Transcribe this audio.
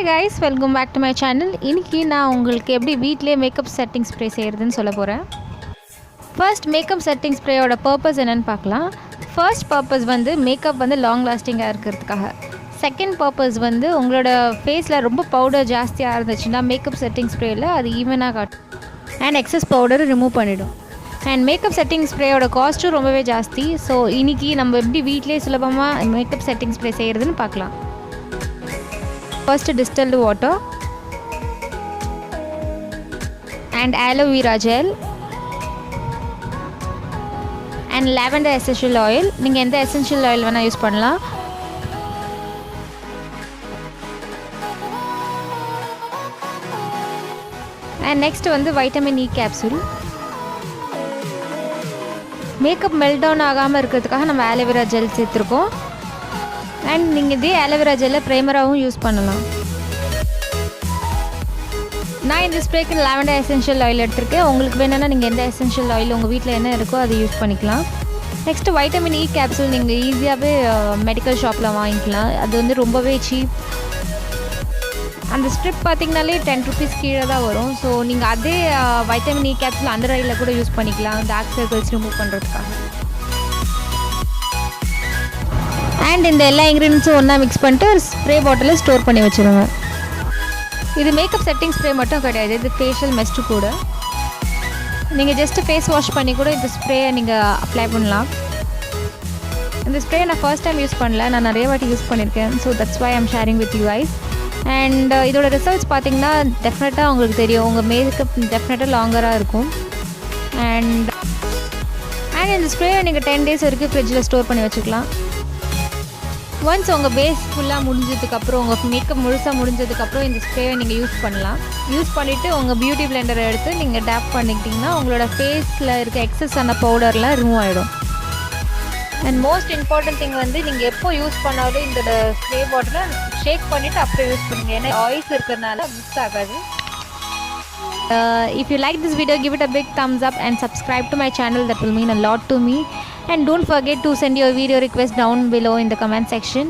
Hi guys, welcome back to my channel. இன்னைக்கு நான் உங்களுக்கு எப்படி வீட்லயே மேக்கப் செட்டிங் ஸ்ப்ரே செய்யறதுன்னு சொல்ல போறேன். ஃபர்ஸ்ட் மேக்கப் செட்டிங் ஸ்ப்ரேயோட பர்பஸ் என்னன்னு பார்க்கலாம். ஃபர்ஸ்ட் பர்பஸ் வந்து மேக்கப் வந்து லாங் லாஸ்டிங்கா இருக்கிறதுக்காக. செகண்ட் பர்பஸ் வந்து உங்களோட ஃபேஸ்ல ரொம்ப பவுடர் ஜாஸ்தியா இருந்துச்சுன்னா மேக்கப் செட்டிங் ஸ்ப்ரேல அது ஈவனா காட்டும் and excess பவுடர் ரிமூவ் பண்ணிடும். அண்ட் மேக்கப் செட்டிங் ஸ்ப்ரேயோட காஸ்ட்டும் ரொம்பவே ஜாஸ்தி. ஸோ இன்னைக்கு நம்ம எப்படி வீட்லயே சுலபமாக மேக்கப் செட்டிங் ஸ்ப்ரே செய்யறதுன்னு பார்க்கலாம். First distilled water and aloe vera gel and lavender essential oil. நீங்க எந்த essential oil வேணா யூஸ் பண்ணலாம். and next வந்து vitamin E capsule. Makeup melt down ஆகாமல் இருக்கிறதுக்காக நம்ம aloe vera gel சேர்த்துருக்கோம். அண்ட் நீங்கள் இதே ஆலோவேரா ஜெல்லை ப்ரைமராகவும் யூஸ் பண்ணலாம். நான் இந்த ஸ்ப்ரேக்கு லாவெண்டர் எசென்ஷியல் ஆயில் எடுத்திருக்கேன். உங்களுக்கு வேணும்னா நீங்கள் எந்த எசென்ஷியல் ஆயில் உங்கள் வீட்டில் என்ன இருக்கோ அதை யூஸ் பண்ணிக்கலாம். நெக்ஸ்ட்டு வைட்டமின் இ கேப்சூல் நீங்கள் ஈஸியாகவே மெடிக்கல் ஷாப்பில் வாங்கிக்கலாம். அது வந்து ரொம்பவே சீப். அந்த ஸ்ட்ரிப் பார்த்திங்கனாலே 10 rupees கீழே தான் வரும். ஸோ நீங்கள் அதே வைட்டமின் இ கேப்சூல் அண்டர் ஐயில் கூட யூஸ் பண்ணிக்கலாம் டார்க் சர்க்கிள்ஸ் ரிமூவ் பண்ணுறதுக்காக. அண்ட் இந்த எல்லா இன்க்ரீடியன்ஸும் ஒன்றா மிக்ஸ் பண்ணிட்டு ஒரு ஸ்ப்ரே பாட்டிலில் ஸ்டோர் பண்ணி வச்சுருங்க. இது மேக்கப் செட்டிங் ஸ்ப்ரே மட்டும் கிடையாது, இது ஃபேஷியல் மெஸ்ட்டு கூட. நீங்கள் ஜஸ்ட்டு ஃபேஸ் வாஷ் பண்ணி கூட இந்த ஸ்ப்ரேயை நீங்கள் அப்ளை பண்ணலாம். இந்த ஸ்ப்ரே நான் ஃபர்ஸ்ட் டைம் யூஸ் பண்ணல, நான் நிறைய வாட்டி யூஸ் பண்ணியிருக்கேன். So that's why I'm sharing with you guys. And இதோட ரிசல்ட்ஸ் பார்த்தீங்கன்னா டெஃபினட்டாக உங்களுக்கு தெரியும், உங்கள் மேக்கப் டெஃபினட்டாக லாங்கராக இருக்கும். அண்ட் இந்த ஸ்ப்ரேயை நீங்கள் 10 days வரைக்கும் ஃப்ரிட்ஜில் ஸ்டோர் பண்ணி வச்சுக்கலாம். ஒன்ஸ் உங்கள் பேஸ் ஃபுல்லாக முடிஞ்சதுக்கப்புறம், உங்கள் மேக்கப் முழுசாக முடிஞ்சதுக்கப்புறம் இந்த ஸ்ப்ரேவை நீங்கள் யூஸ் பண்ணலாம். யூஸ் பண்ணிவிட்டு உங்கள் பியூட்டி பிளெண்டரை எடுத்து நீங்கள் டேப் பண்ணிக்கிட்டிங்கன்னா உங்களோட ஃபேஸில் இருக்க எக்ஸஸ் ஆன பவுடர்லாம் ரிமூவ் ஆகிடும். அண்ட் மோஸ்ட் இம்பார்ட்டன்ட் திங் வந்து நீங்கள் எப்போ யூஸ் பண்ணாலும் இந்த ஸ்ப்ரே பாட்டிலை ஷேக் பண்ணிவிட்டு அப்புறம் யூஸ் பண்ணுங்கள். ஏன்னா ஆயில்ஸ் இருக்கிறதுனால மிக்ஸ் ஆகாது. If you like this video, give it a big thumbs up and subscribe to my channel. That will mean a lot to me. And don't forget to send your video request down below in the comment section.